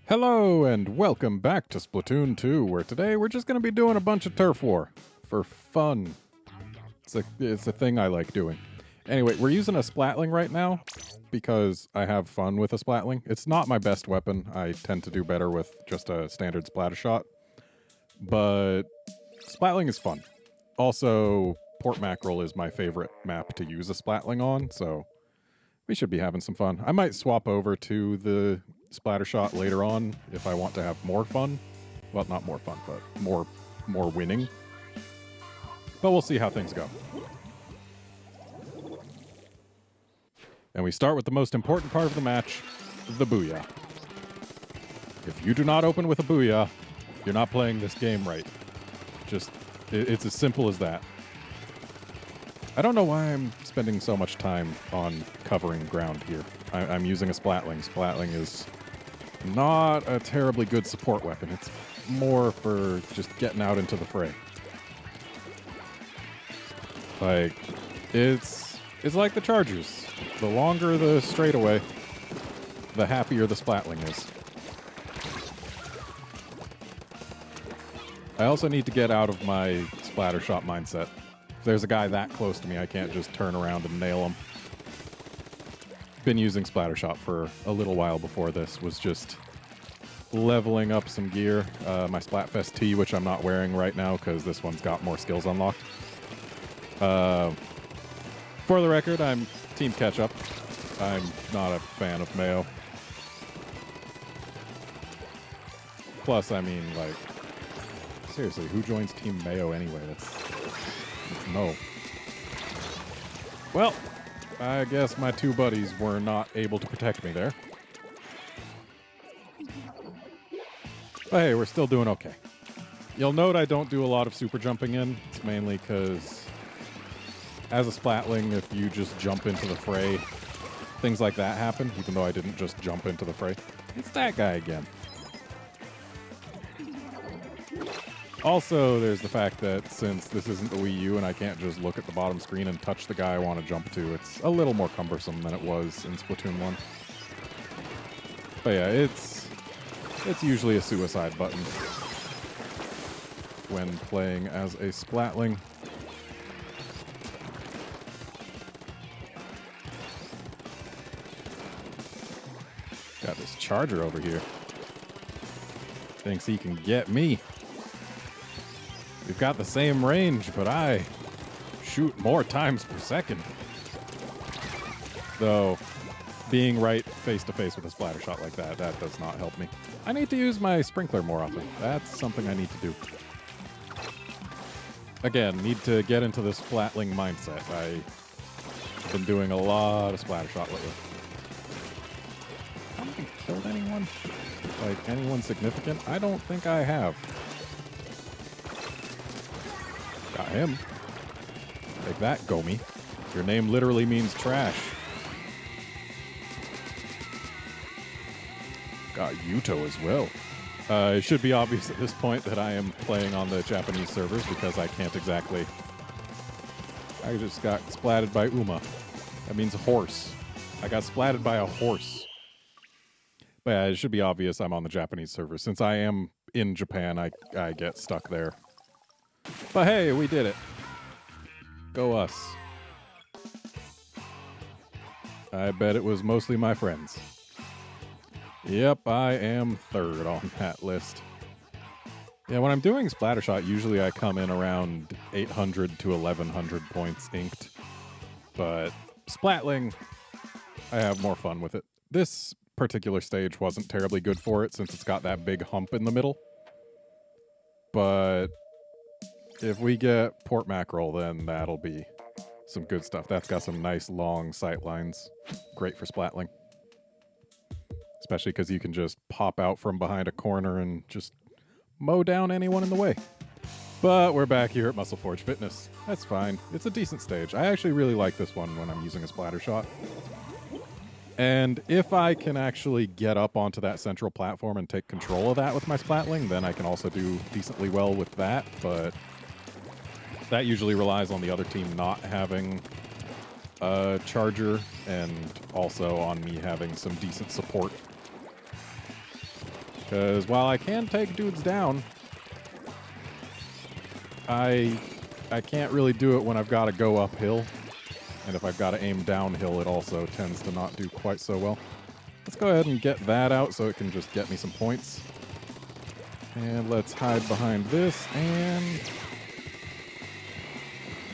Hello and welcome back to Splatoon 2, where today we're just going to be doing a bunch of turf war for fun. It's a thing I like doing. Anyway, we're using a splatling right now because I have fun with a splatling. It's not my best weapon. I tend to do better with just a standard splatter shot. But splatling is fun. Also, Port Mackerel is my favorite map to use a splatling on, so we should be having some fun. I might swap over to the splatter shot later on if I want to have more fun. Well, not more fun, but more winning. But we'll see how things go. And we start with the most important part of the match, the booyah. If you do not open with a booyah, you're not playing this game right. It's as simple as that. I don't know why I'm spending so much time on covering ground here. I'm using a splatling. Splatling is not a terribly good support weapon. It's more for just getting out into the fray. Like, it's like the Chargers. The longer the straightaway, the happier the splatling is. I also need to get out of my splatter shot mindset. If there's a guy that close to me, I can't just turn around and nail him. Been using splatter shot for a little while before this. Was just leveling up some gear. My Splatfest tee, which I'm not wearing right now because this one's got more skills unlocked. For the record, I'm Team Ketchup. I'm not a fan of mayo. Plus, I mean, like, seriously, who joins Team Mayo anyway? That's no. Well, I guess my two buddies were not able to protect me there. But hey, we're still doing okay. You'll note I don't do a lot of super jumping in. It's mainly because as a splatling, if you just jump into the fray, things like that happen, even though I didn't just jump into the fray. It's that guy again. Also, there's the fact that since this isn't the Wii U and I can't just look at the bottom screen and touch the guy I want to jump to, it's a little more cumbersome than it was in Splatoon 1. But yeah, it's usually a suicide button when playing as a splatling. Got this Charger over here. Thinks he can get me. We've got the same range, but I shoot more times per second. Though, being right face-to-face with a splatter shot like that does not help me. I need to use my sprinkler more often. That's something I need to do. Again, need to get into the splatling mindset. I've been doing a lot of splatter shot lately. Haven't I killed anyone? Like, anyone significant? I don't think I have. Got him. Take that, Gomi. Your name literally means trash. Got Yuto as well. It should be obvious at this point that I am playing on the Japanese servers because I can't exactly... I just got splatted by Uma. That means horse. I got splatted by a horse. But yeah, it should be obvious I'm on the Japanese server. Since I am in Japan, I get stuck there. But hey, we did it. Go us. I bet it was mostly my friends. Yep, I am third on that list. Yeah, when I'm doing Splattershot, usually I come in around 800 to 1100 points inked. But Splatling, I have more fun with it. This particular stage wasn't terribly good for it since it's got that big hump in the middle. But if we get Port Mackerel, then that'll be some good stuff. That's got some nice long sight lines. Great for splatling. Especially because you can just pop out from behind a corner and just mow down anyone in the way. But we're back here at Muscle Forge Fitness. That's fine. It's a decent stage. I actually really like this one when I'm using a splatter shot. And if I can actually get up onto that central platform and take control of that with my splatling, then I can also do decently well with that, but that usually relies on the other team not having a Charger and also on me having some decent support. Because while I can take dudes down, I can't really do it when I've got to go uphill. And if I've got to aim downhill, it also tends to not do quite so well. Let's go ahead and get that out so it can just get me some points. And let's hide behind this and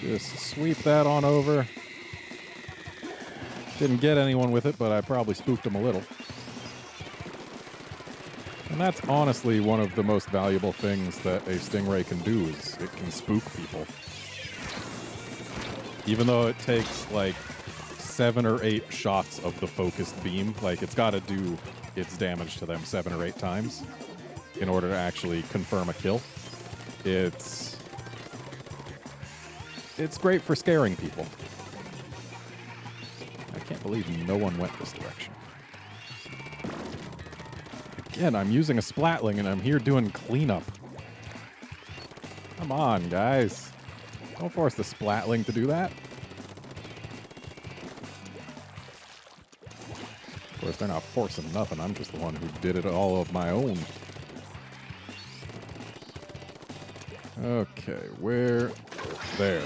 just sweep that on over. Didn't get anyone with it, but I probably spooked them a little. And that's honestly one of the most valuable things that a Stingray can do, is it can spook people. Even though it takes like 7 or 8 shots of the focused beam, like it's got to do its damage to them 7 or 8 times in order to actually confirm a kill. It's great for scaring people. I can't believe no one went this direction. Again, I'm using a Splatling and I'm here doing cleanup. Come on, guys. Don't force the Splatling to do that. Of course, they're not forcing nothing. I'm just the one who did it all of my own. Okay, where? There.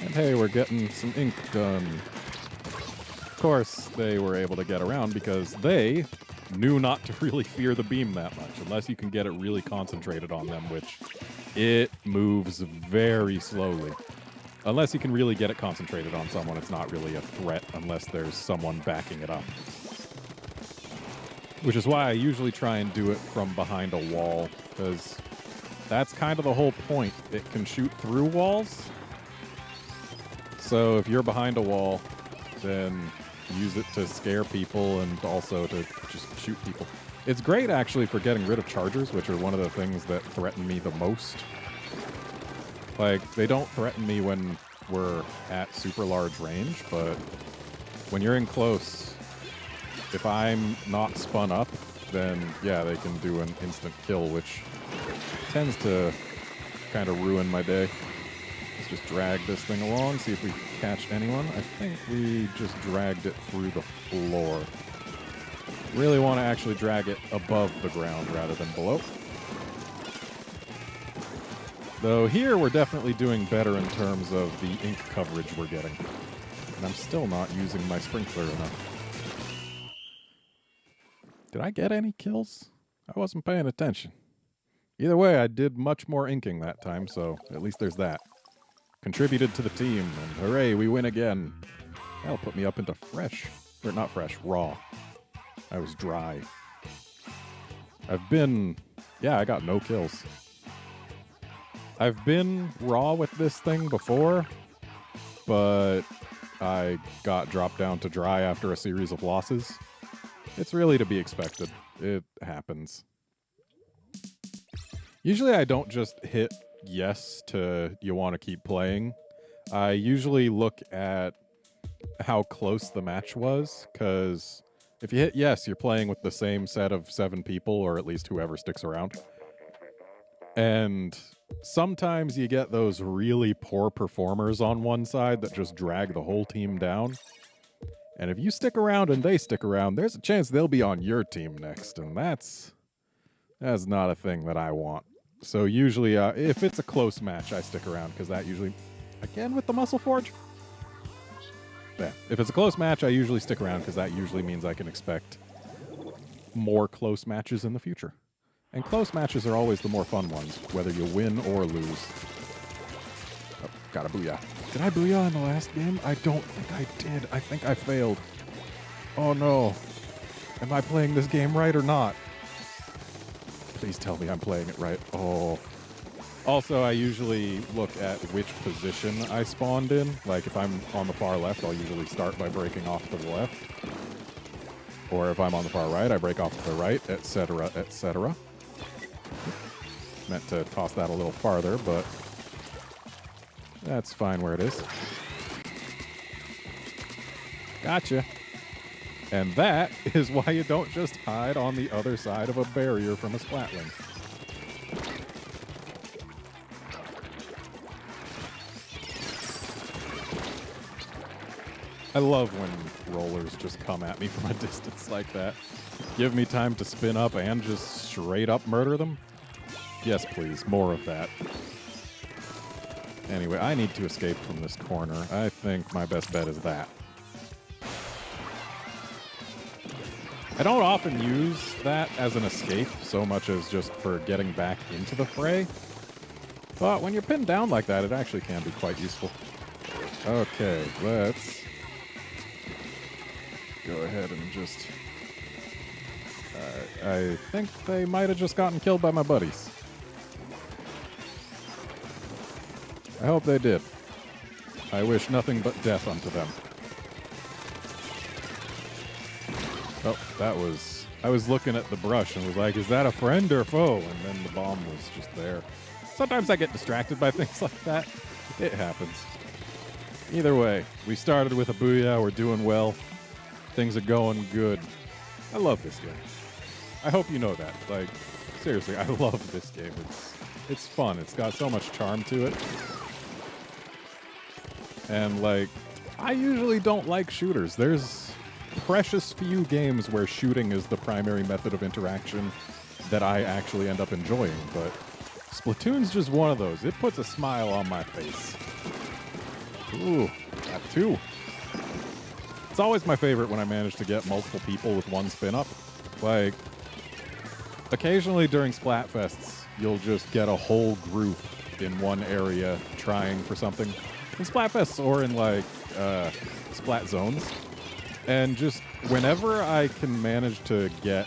And hey, we're getting some ink done. Of course, they were able to get around because they knew not to really fear the beam that much, unless you can get it really concentrated on them, which it moves very slowly. Unless you can really get it concentrated on someone, it's not really a threat unless there's someone backing it up. Which is why I usually try and do it from behind a wall, because that's kind of the whole point. It can shoot through walls. So if you're behind a wall, then use it to scare people and also to just shoot people. It's great, actually, for getting rid of chargers, which are one of the things that threaten me the most. Like, they don't threaten me when we're at super large range, but when you're in close, if I'm not spun up, then yeah, they can do an instant kill, which tends to kind of ruin my day. Let's just drag this thing along, see if we catch anyone. I think we just dragged it through the floor. Really want to actually drag it above the ground rather than below. Though here we're definitely doing better in terms of the ink coverage we're getting. And I'm still not using my sprinkler enough. Did I get any kills? I wasn't paying attention. Either way, I did much more inking that time, so at least there's that. Contributed to the team, and hooray, we win again. That'll put me up into fresh. Or not fresh, raw. I was dry. Yeah, I got no kills. I've been raw with this thing before, but I got dropped down to dry after a series of losses. It's really to be expected. It happens. Usually I don't just hit yes to you want to keep playing. I usually look at how close the match was, because if you hit yes, you're playing with the same set of 7 people, or at least whoever sticks around. And sometimes you get those really poor performers on one side that just drag the whole team down. And if you stick around and they stick around, there's a chance they'll be on your team next. And that's not a thing that I want. So usually, if it's a close match, I stick around, because that usually, again with the Muscle Forge? Yeah, if it's a close match, I usually stick around, because that usually means I can expect more close matches in the future. And close matches are always the more fun ones, whether you win or lose. Oh, got a booyah. Did I booyah in the last game? I don't think I did. I think I failed. Oh no. Am I playing this game right or not? Please tell me I'm playing it right. Oh. Also, I usually look at which position I spawned in. Like, if I'm on the far left, I'll usually start by breaking off to the left. Or if I'm on the far right, I break off to the right, etc., etc. Meant to toss that a little farther, but that's fine where it is. Gotcha. And that is why you don't just hide on the other side of a barrier from a Splatling. I love when rollers just come at me from a distance like that. Give me time to spin up and just straight up murder them. Yes, please. More of that. Anyway, I need to escape from this corner. I think my best bet is that. I don't often use that as an escape so much as just for getting back into the fray. But when you're pinned down like that, it actually can be quite useful. Okay, let's go ahead and just... I think they might have just gotten killed by my buddies. I hope they did. I wish nothing but death unto them. Oh, that was... I was looking at the brush and was like, is that a friend or foe? And then the bomb was just there. Sometimes I get distracted by things like that. It happens. Either way, we started with a booyah. We're doing well. Things are going good. I love this game. I hope you know that. Like, seriously, I love this game. It's fun. It's got so much charm to it. And, like, I usually don't like shooters. There's precious few games where shooting is the primary method of interaction that I actually end up enjoying, but Splatoon's just one of those. It puts a smile on my face. Ooh, got two. It's always my favorite when I manage to get multiple people with one spin-up. Like, occasionally during Splatfests, you'll just get a whole group in one area trying for something. In Splatfests or in, like, Splat zones. And just whenever I can manage to get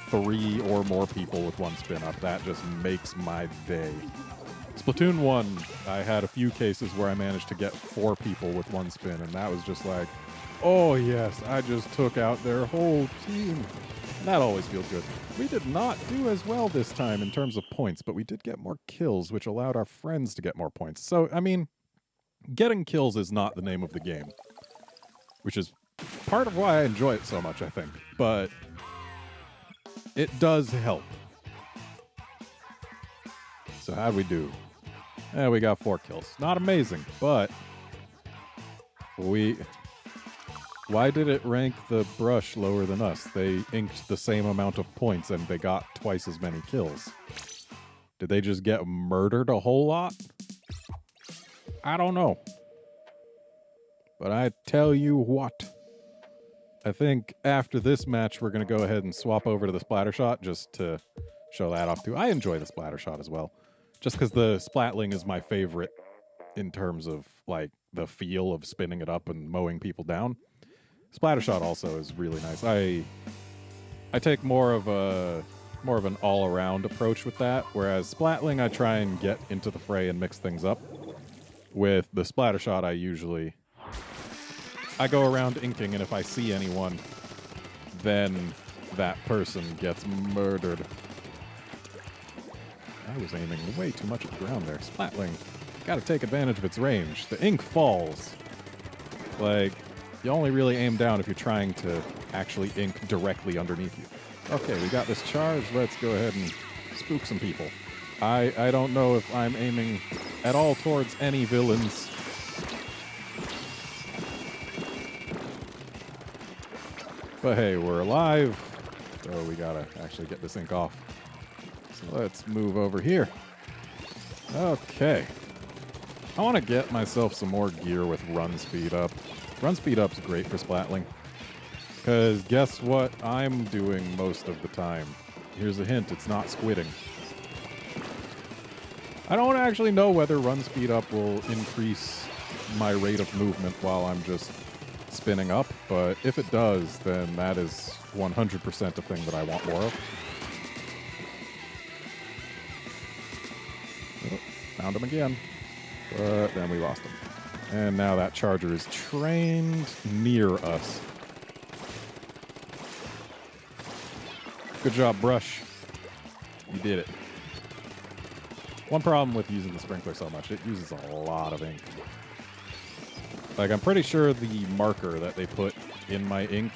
3 or more people with one spin-up, that just makes my day. Splatoon 1, I had a few cases where I managed to get 4 people with one spin, and that was just like, oh yes, I just took out their whole team. And that always feels good. We did not do as well this time in terms of points, but we did get more kills, which allowed our friends to get more points. So, I mean, getting kills is not the name of the game, which is part of why I enjoy it so much, I think. But it does help. So how'd we do? We got 4 kills. Not amazing, but why did it rank the brush lower than us? They inked the same amount of points and they got twice as many kills. Did they just get murdered a whole lot? I don't know. But I tell you what. I think after this match, we're going to go ahead and swap over to the splatter shot just to show that off too. I enjoy the splatter shot as well. Just because the splatling is my favorite in terms of, like, the feel of spinning it up and mowing people down. Splatter shot also is really nice. I take more of an all-around approach with that, whereas splatling I try and get into the fray and mix things up. With the splatter shot, I go around inking, and if I see anyone, then that person gets murdered. I was aiming way too much at the ground there. Splatling, gotta take advantage of its range. The ink falls. Like, you only really aim down if you're trying to actually ink directly underneath you. Okay, we got this charge. Let's go ahead and spook some people. I don't know if I'm aiming at all towards any villains. But hey, we're alive, so we gotta actually get this ink off. So let's move over here. Okay. I want to get myself some more gear with run speed up. Run speed up's great for splatling. Because guess what I'm doing most of the time? Here's a hint, it's not squidding. I don't actually know whether run speed up will increase my rate of movement while I'm just spinning up, but if it does, then that is 100% a thing that I want more of. Oh, found him again, but then we lost him. And now that charger is trained near us. Good job, Brush. You did it. One problem with using the sprinkler so much, it uses a lot of ink. Like, I'm pretty sure the marker that they put in my ink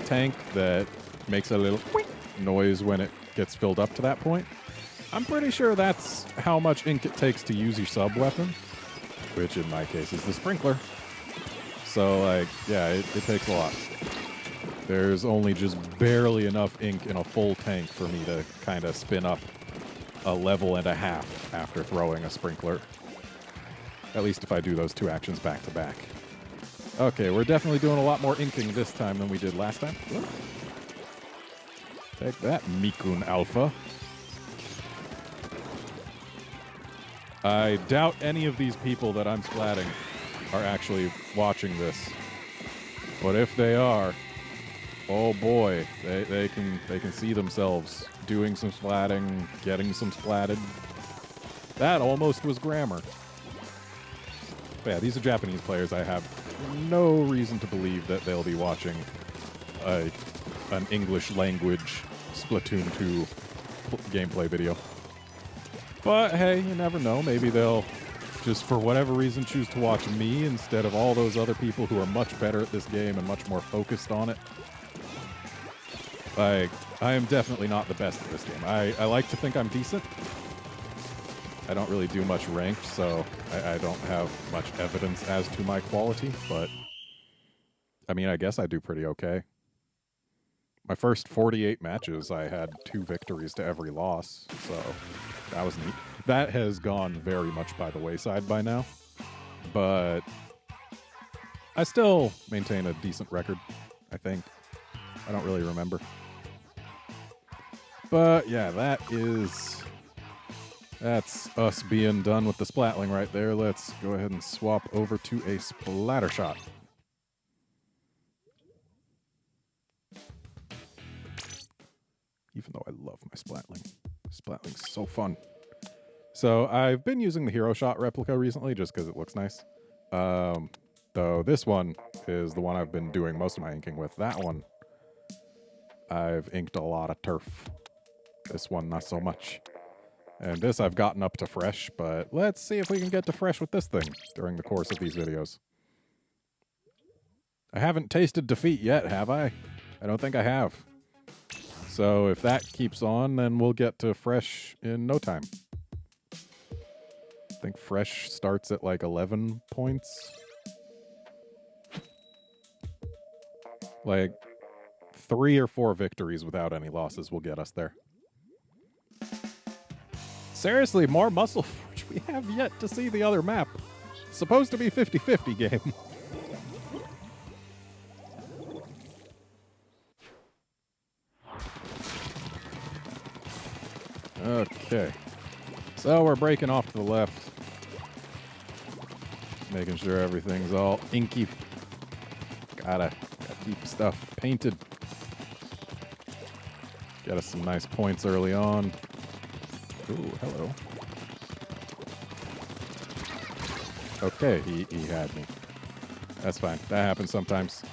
tank that makes a little noise when it gets filled up to that point, I'm pretty sure that's how much ink it takes to use your sub-weapon, which in my case is the sprinkler. So, like, yeah, it takes a lot. There's only just barely enough ink in a full tank for me to kind of spin up a level and a half after throwing a sprinkler. At least if I do those two actions back to back. Okay, we're definitely doing a lot more inking this time than we did last time. Take that, Mikun Alpha. I doubt any of these people that I'm splatting are actually watching this. But if they are, oh boy, they can see themselves doing some splatting, getting some splatted. That almost was grammar. But yeah, these are Japanese players. I have no reason to believe that they'll be watching an English language Splatoon 2 gameplay video. But hey, you never know. Maybe they'll just for whatever reason choose to watch me instead of all those other people who are much better at this game and much more focused on it. Like, I am definitely not the best at this game. I like to think I'm decent. I don't really do much ranked, so I don't have much evidence as to my quality, but I mean, I guess I do pretty okay. My first 48 matches, I had 2 victories to every loss, so that was neat. That has gone very much by the wayside by now, but I still maintain a decent record, I think. I don't really remember. But yeah, that's us being done with the splatling right there. Let's go ahead and swap over to a splatter shot. Even though I love my splatling. Splatling's so fun. So I've been using the hero shot replica recently just because it looks nice. Though this one is the one I've been doing most of my inking with. That one, I've inked a lot of turf. This one, not so much. And this I've gotten up to fresh, but let's see if we can get to fresh with this thing during the course of these videos. I haven't tasted defeat yet, have I? I don't think I have. So if that keeps on, then we'll get to fresh in no time. I think fresh starts at like 11 points. Like 3 or 4 victories without any losses will get us there. Seriously, more Muscle Forge. We have yet to see the other map. It's supposed to be 50-50 game. Okay. So we're breaking off to the left. Making sure everything's all inky. Gotta keep stuff painted. Get us some nice points early on. Ooh, hello. Okay, he had me. That's fine. That happens sometimes.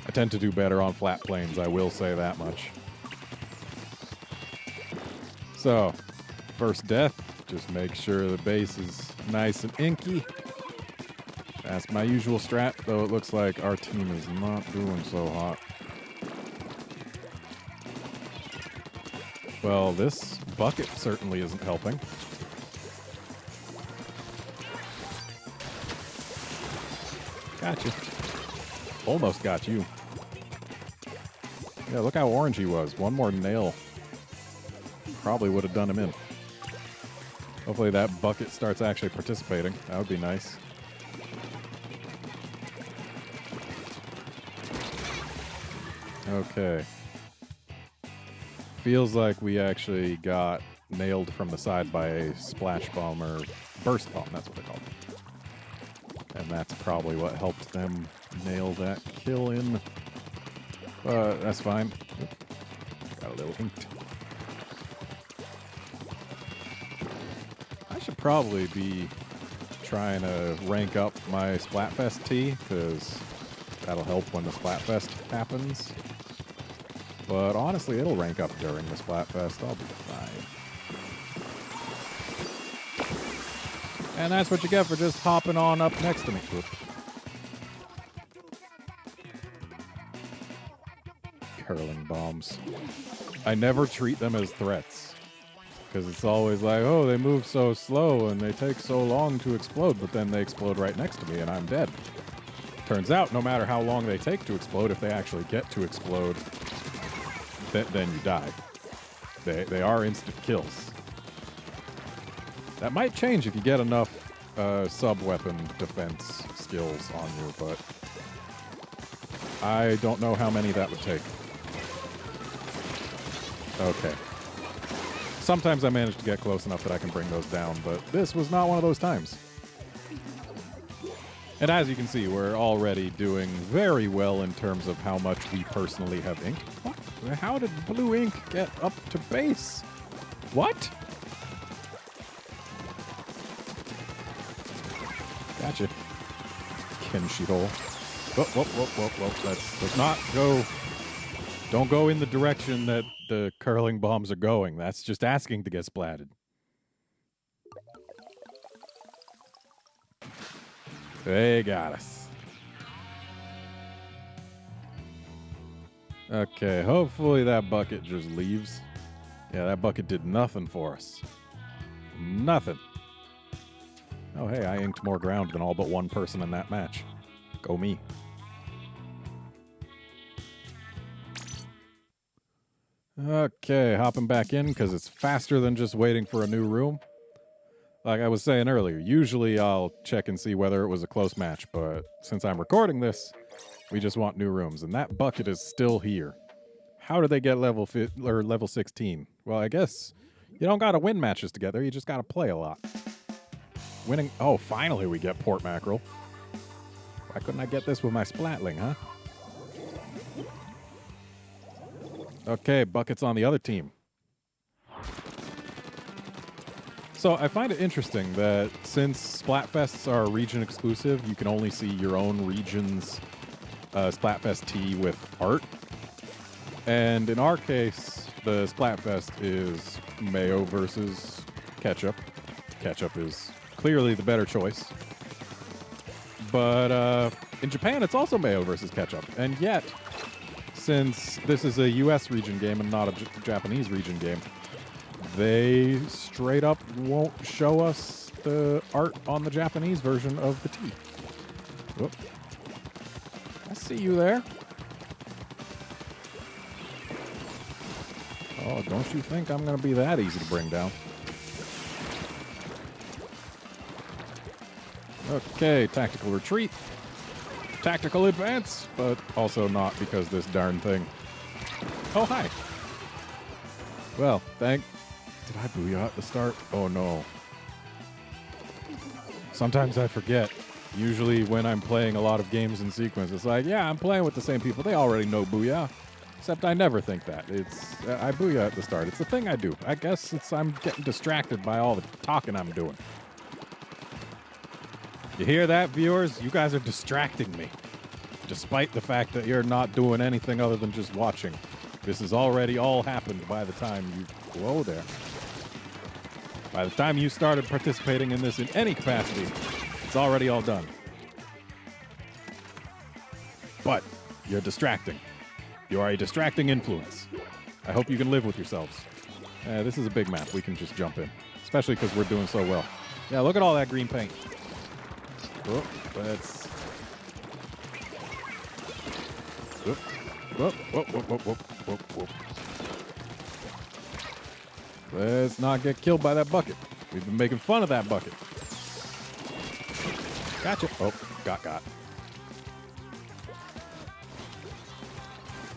I tend to do better on flat planes, I will say that much. So, first death, just make sure the base is nice and inky. That's my usual strat, though it looks like our team is not doing so hot. Well, this bucket certainly isn't helping. Gotcha. Almost got you. Yeah, look how orange he was. One more nail probably would have done him in. Hopefully that bucket starts actually participating. That would be nice. Okay. Feels like we actually got nailed from the side by a splash bomb or burst bomb. That's what they call it. And that's probably what helped them nail that kill in. But that's fine. Got a little inked. I should probably be trying to rank up my Splatfest tee, because that'll help when the Splatfest happens. But honestly, it'll rank up during the Splatfest. I'll be fine. And that's what you get for just hopping on up next to me. Oop. Curling bombs. I never treat them as threats. Because it's always like, oh, they move so slow and they take so long to explode, but then they explode right next to me and I'm dead. Turns out, no matter how long they take to explode, if they actually get to explode, then you die. They are instant kills. That might change if you get enough sub-weapon defense skills on you, but I don't know how many that would take. Okay. Sometimes I manage to get close enough that I can bring those down, but this was not one of those times. And as you can see, we're already doing very well in terms of how much we personally have ink. What? How did blue ink get up to base? What? Gotcha. Kenshi hole. Whoa. Let's not go. Don't go in the direction that the curling bombs are going. That's just asking to get splatted. They got us. Okay, hopefully that bucket just leaves. Yeah, that bucket did nothing for us. Nothing. Oh, hey, I inked more ground than all but one person in that match. Go me. Okay, hopping back in because it's faster than just waiting for a new room. Like I was saying earlier, usually I'll check and see whether it was a close match, but since I'm recording this, we just want new rooms, and that bucket is still here. How did they get level 16? Well, I guess you don't gotta win matches together, you just gotta play a lot. Winning... Oh, finally we get port mackerel. Why couldn't I get this with my splatling, huh? Okay, buckets on the other team. So I find it interesting that since Splatfests are region exclusive, you can only see your own region's Splatfest tee with art. And in our case, the Splatfest is mayo versus ketchup. Ketchup is clearly the better choice. But in Japan, it's also mayo versus ketchup. And yet, since this is a US region game and not a Japanese region game, they straight up won't show us the art on the Japanese version of the tea. Whoop. I see you there. Oh, don't you think I'm going to be that easy to bring down? Okay, tactical retreat. Tactical advance, but also not because this darn thing. Oh, hi. Well, Did I booyah at the start? Oh, no. Sometimes I forget. Usually when I'm playing a lot of games in sequence, it's like, yeah, I'm playing with the same people. They already know booyah. Except I never think that. I booyah at the start. It's the thing I do. I guess I'm getting distracted by all the talking I'm doing. You hear that, viewers? You guys are distracting me. Despite the fact that you're not doing anything other than just watching. This has already all happened by the time you... Whoa there. By the time you started participating in this in any capacity, it's already all done. But you're distracting. You are a distracting influence. I hope you can live with yourselves. This is a big map. We can just jump in. Especially because we're doing so well. Yeah, look at all that green paint. Oh, let's... Whoop, whoop, whoop, whoop, whoop, whoop, whoop. Let's not get killed by that bucket. We've been making fun of that bucket. Gotcha. Oh, got.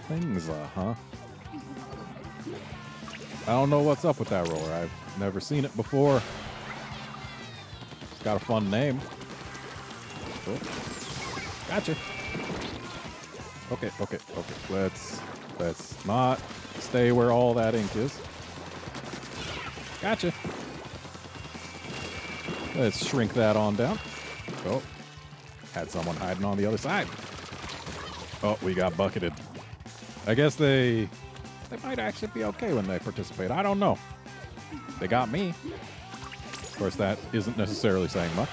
Things, huh? I don't know what's up with that roller. I've never seen it before. It's got a fun name. Oh. Gotcha. Okay. Let's not stay where all that ink is. Gotcha. Let's shrink that on down. Oh. Had someone hiding on the other side. Oh, we got bucketed. I guess they might actually be okay when they participate. I don't know. They got me. Of course, that isn't necessarily saying much.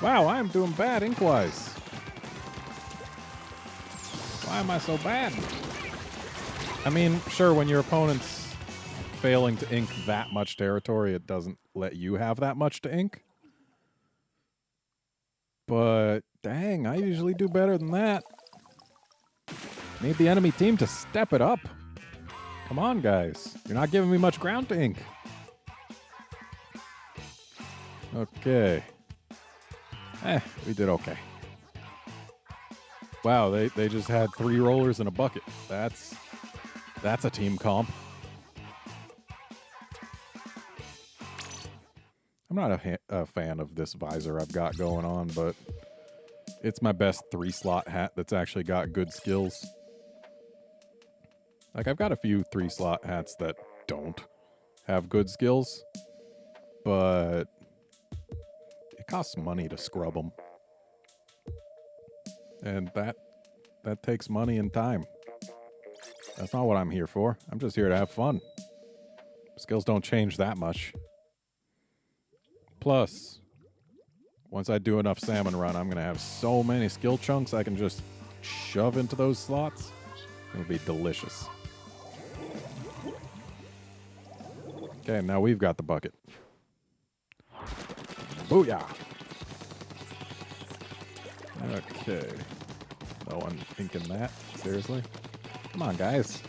Wow, I'm doing bad ink-wise. Why am I so bad? I mean, sure, when your opponent's failing to ink that much territory, it doesn't let you have that much to ink. But Dang, I usually do better than that. Need the enemy team to step it up. Come on, guys. You're not giving me much ground to ink. Okay. We did okay. Wow, they just had 3 rollers in a bucket. That's a team comp. I'm not a fan of this visor I've got going on, but it's my best 3-slot hat that's actually got good skills. Like, I've got a few 3-slot hats that don't have good skills, but it costs money to scrub them. And that takes money and time. That's not what I'm here for. I'm just here to have fun. Skills don't change that much. Plus, once I do enough salmon run, I'm going to have so many skill chunks I can just shove into those slots. It'll be delicious. Okay, now we've got the bucket. Booyah! Okay. No one inking that. Seriously? Come on, guys.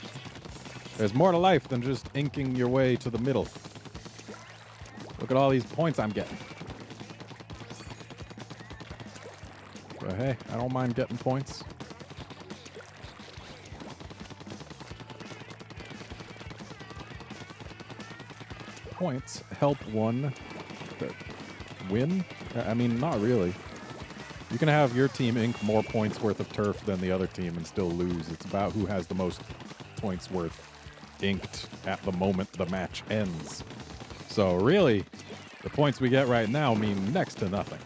There's more to life than just inking your way to the middle. Look at all these points I'm getting. But hey, I don't mind getting points. Points help one win? I mean, not really. You can have your team ink more points worth of turf than the other team and still lose. It's about who has the most points worth inked at the moment the match ends. So really, the points we get right now mean next to nothing.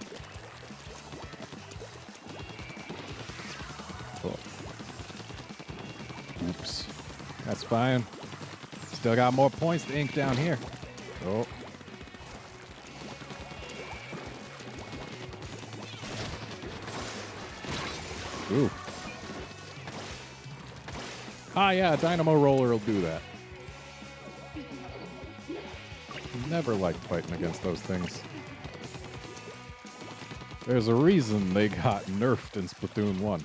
Oh. Oops. That's fine. Still got more points to ink down here. Oh. Ooh. Ah, yeah, Dynamo Roller will do that. Never liked fighting against those things. There's a reason they got nerfed in Splatoon 1.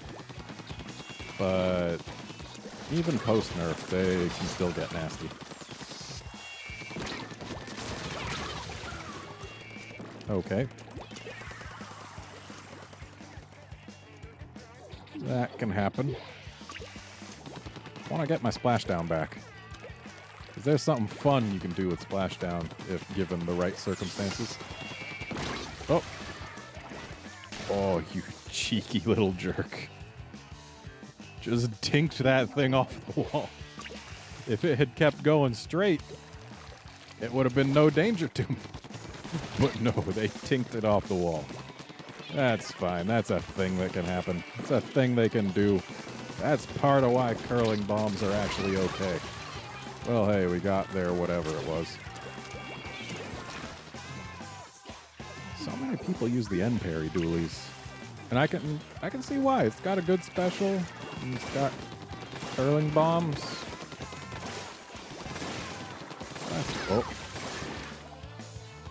But even post-nerf, they can still get nasty. Okay. That can happen. I want to get my splashdown back. Is there something fun you can do with splashdown if given the right circumstances? Oh. Oh, you cheeky little jerk. Just tinked that thing off the wall. If it had kept going straight, it would have been no danger to me. But no, they tinked it off the wall. That's fine. That's a thing that can happen. It's a thing they can do. That's part of why curling bombs are actually okay. Well, hey, we got there, whatever it was. So many people use the end parry dualies. And I can see why. It's got a good special. And it's got curling bombs.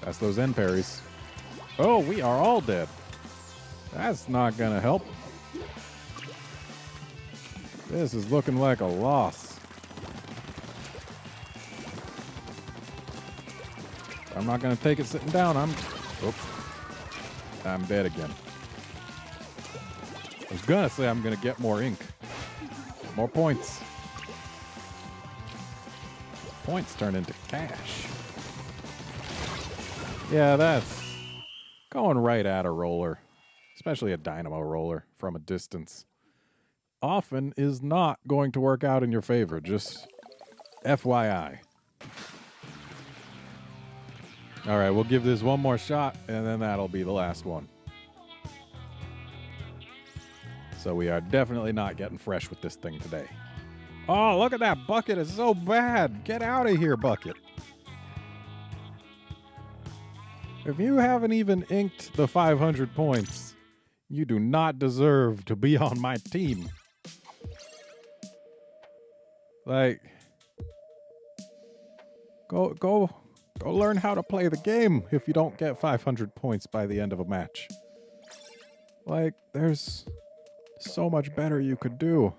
That's those end parries. Oh, we are all dead. That's not gonna help. This is looking like a loss. I'm not gonna take it sitting down. I'm dead again. I was gonna say I'm gonna get more ink. More points. Points turn into cash. Yeah, that's going right at a roller, especially a dynamo roller from a distance, often is not going to work out in your favor. Just FYI. All right, we'll give this one more shot, and then that'll be the last one. So we are definitely not getting fresh with this thing today. Oh, look at that bucket. It's so bad. Get out of here, bucket. If you haven't even inked the 500 points, you do not deserve to be on my team. Like, go learn how to play the game if you don't get 500 points by the end of a match. Like, there's so much better you could do.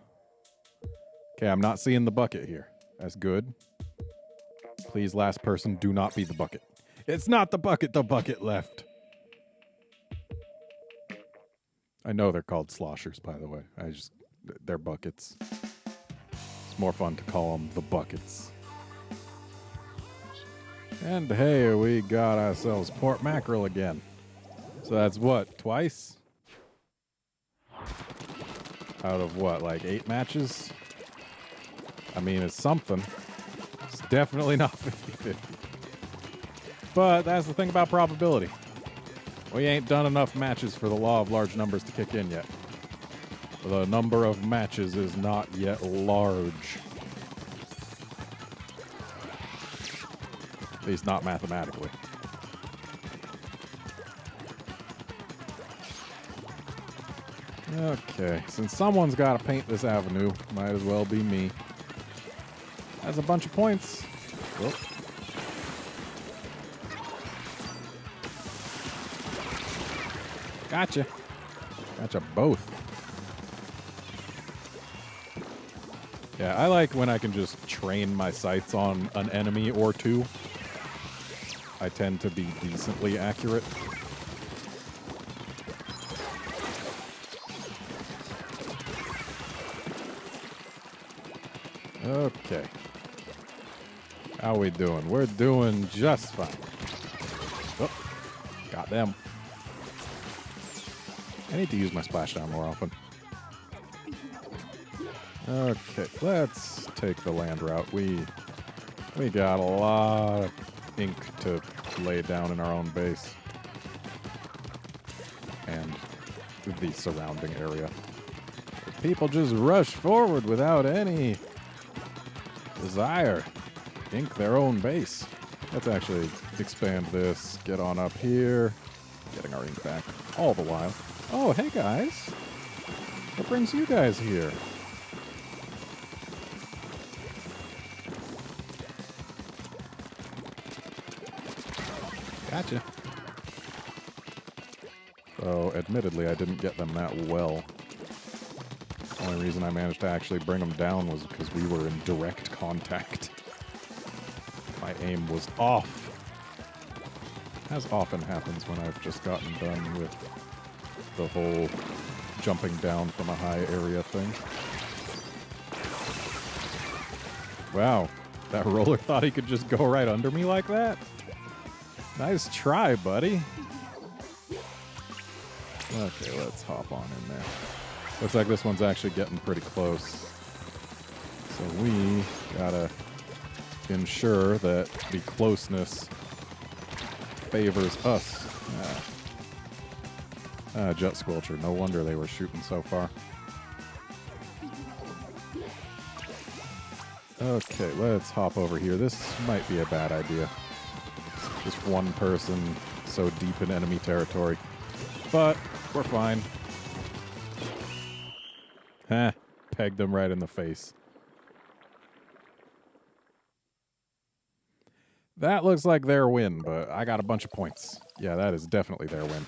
Okay, I'm not seeing the bucket here. That's good. Please, last person, do not be the bucket. It's not the bucket left. I know they're called sloshers, by the way. They're buckets. It's more fun to call them the buckets. And hey, we got ourselves pork mackerel again. So that's what, twice? Out of what, like 8 matches? I mean, it's something. It's definitely not 50-50. But that's the thing about probability. We ain't done enough matches for the law of large numbers to kick in yet. The number of matches is not yet large. At least not mathematically. Okay, since someone's got to paint this avenue, might as well be me. That's a bunch of points. Whoop. Gotcha. Gotcha both. Yeah, I like when I can just train my sights on an enemy or two. I tend to be decently accurate. Okay. How we doing? We're doing just fine. Oh, got them. I need to use my splashdown more often. Okay, let's take the land route. We got a lot of ink to lay down in our own base. And the surrounding area. People just rush forward without any desire to ink their own base. Let's actually expand this, get on up here, getting our ink back all the while. Oh, hey guys. What brings you guys here? Gotcha. So, admittedly, I didn't get them that well. The only reason I managed to actually bring them down was because we were in direct contact. My aim was off. As often happens when I've just gotten done with the whole jumping down from a high area thing. Wow, that roller thought he could just go right under me like that? Nice try, buddy. Okay, let's hop on in there. Looks like this one's actually getting pretty close. So we gotta ensure that the closeness favors us. Jet Squelcher. No wonder they were shooting so far. Okay, let's hop over here. This might be a bad idea. Just one person so deep in enemy territory. But we're fine. Heh. Pegged them right in the face. That looks like their win, but I got a bunch of points. Yeah, that is definitely their win.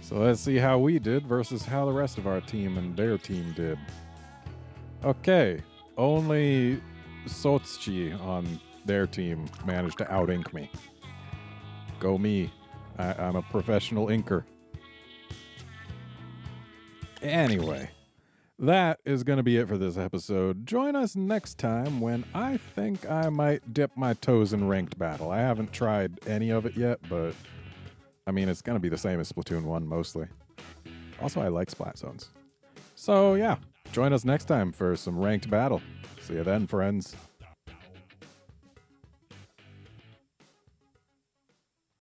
So let's see how we did versus how the rest of our team and their team did. Okay, only Sotschi on their team managed to out-ink me. Go me. I'm a professional inker. Anyway, that is going to be it for this episode. Join us next time when I think I might dip my toes in ranked battle. I haven't tried any of it yet, but I mean, it's going to be the same as Splatoon 1 mostly. Also, I like Splat Zones. So yeah, join us next time for some ranked battle. See you then, friends.